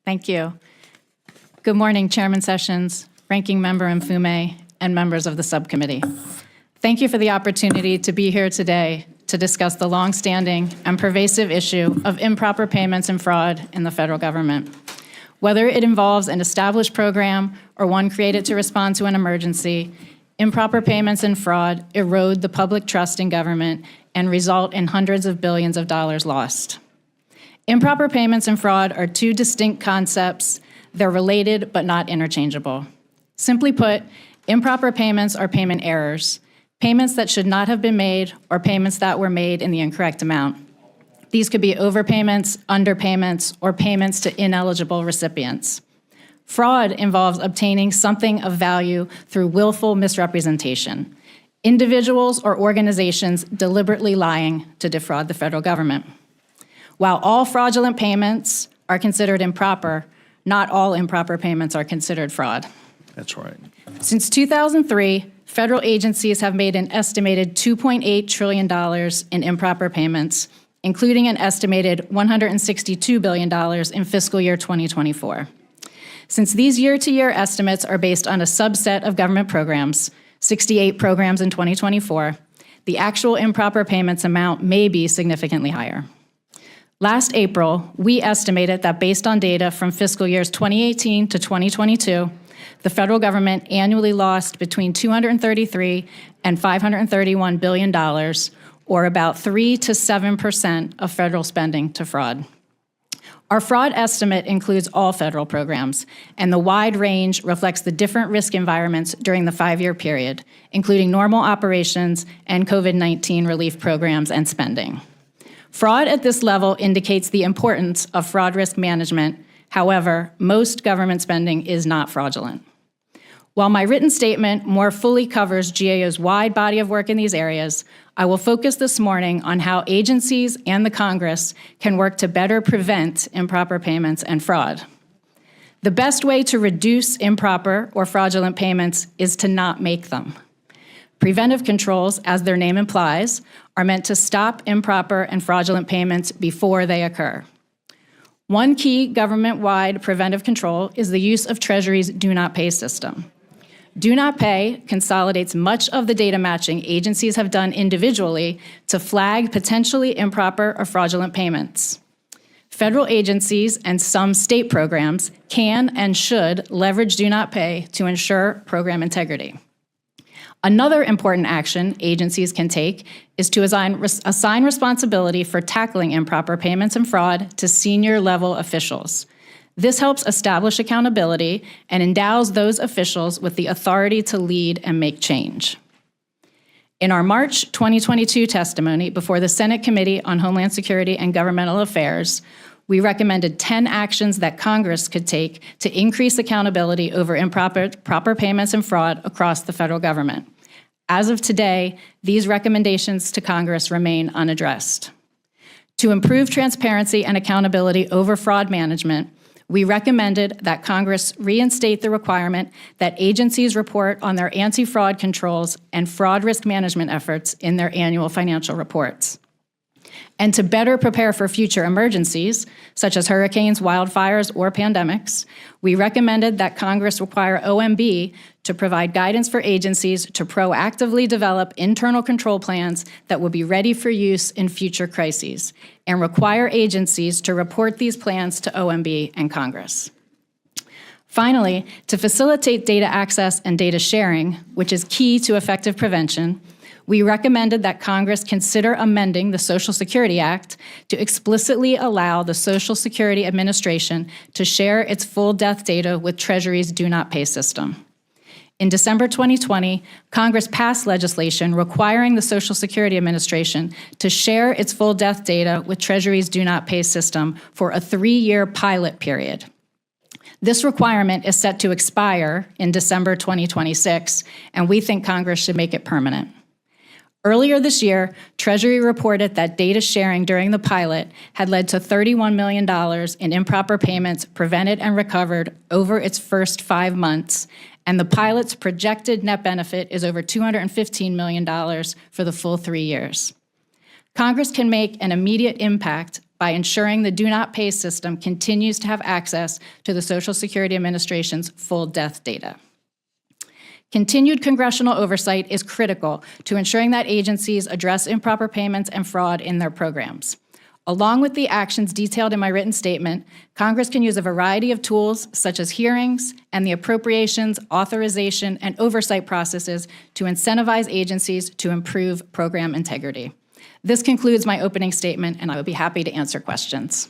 Thank you. Good morning, Chairman Sessions, Ranking Member Mfume, and members of the subcommittee. Thank you for the opportunity to be here today to discuss the longstanding and pervasive issue of improper payments and fraud in the federal government. Whether it involves an established program or one created to respond to an emergency, improper payments and fraud erode the public trust in government and result in hundreds of billions of dollars lost. Improper payments and fraud are two distinct concepts. They're related but not interchangeable. Simply put, improper payments are payment errors, payments that should not have been made or payments that were made in the incorrect amount. These could be overpayments, underpayments, or payments to ineligible recipients. Fraud involves obtaining something of value through willful misrepresentation, individuals or organizations deliberately lying to defraud the federal government. While all fraudulent payments are considered improper, not all improper payments are considered fraud. That's right. Since 2003, federal agencies have made an estimated $2.8 trillion in improper payments, including an estimated $162 billion in fiscal year 2024. Since these year-to-year estimates are based on a subset of government programs, 68 programs in 2024, the actual improper payments amount may be significantly higher. Last April, we estimated that based on data from fiscal years 2018 to 2022, the federal government annually lost between $233 and $531 billion, or about 3 to 7% of federal spending to fraud. Our fraud estimate includes all federal programs, and the wide range reflects the different risk environments during the 5-year period, including normal operations and COVID-19 relief programs and spending. Fraud at this level indicates the importance of fraud risk management. However, most government spending is not fraudulent. While my written statement more fully covers GAO's wide body of work in these areas, I will focus this morning on how agencies and the Congress can work to better prevent improper payments and fraud. The best way to reduce improper or fraudulent payments is to not make them. Preventive controls, as their name implies, are meant to stop improper and fraudulent payments before they occur. One key government-wide preventive control is the use of Treasury's Do Not Pay system. Do Not Pay consolidates much of the data matching agencies have done individually to flag potentially improper or fraudulent payments. Federal agencies and some state programs can and should leverage Do Not Pay to ensure program integrity. Another important action agencies can take is to assign responsibility for tackling improper payments and fraud to senior level officials. This helps establish accountability and endows those officials with the authority to lead and make change. In our March 2022 testimony before the Senate Committee on Homeland Security and Governmental Affairs, we recommended 10 actions that Congress could take to increase accountability over improper payments and fraud across the federal government. As of today, these recommendations to Congress remain unaddressed. To improve transparency and accountability over fraud management, we recommended that Congress reinstate the requirement that agencies report on their anti-fraud controls and fraud risk management efforts in their annual financial reports. And to better prepare for future emergencies, such as hurricanes, wildfires, or pandemics, we recommended that Congress require OMB to provide guidance for agencies to proactively develop internal control plans that will be ready for use in future crises, and require agencies to report these plans to OMB and Congress. Finally, to facilitate data access and data sharing, which is key to effective prevention, we recommended that Congress consider amending the Social Security Act to explicitly allow the Social Security Administration to share its full death data with Treasury's Do Not Pay system. In December 2020, Congress passed legislation requiring the Social Security Administration to share its full death data with Treasury's Do Not Pay system for a 3-year pilot period. This requirement is set to expire in December 2026, and we think Congress should make it permanent. Earlier this year, Treasury reported that data sharing during the pilot had led to $31 million in improper payments prevented and recovered over its first 5 months, and the pilot's projected net benefit is over $215 million for the full 3 years. Congress can make an immediate impact by ensuring the Do Not Pay system continues to have access to the Social Security Administration's full death data. Continued congressional oversight is critical to ensuring that agencies address improper payments and fraud in their programs. Along with the actions detailed in my written statement, Congress can use a variety of tools such as hearings and the appropriations, authorization, and oversight processes to incentivize agencies to improve program integrity. This concludes my opening statement, and I would be happy to answer questions.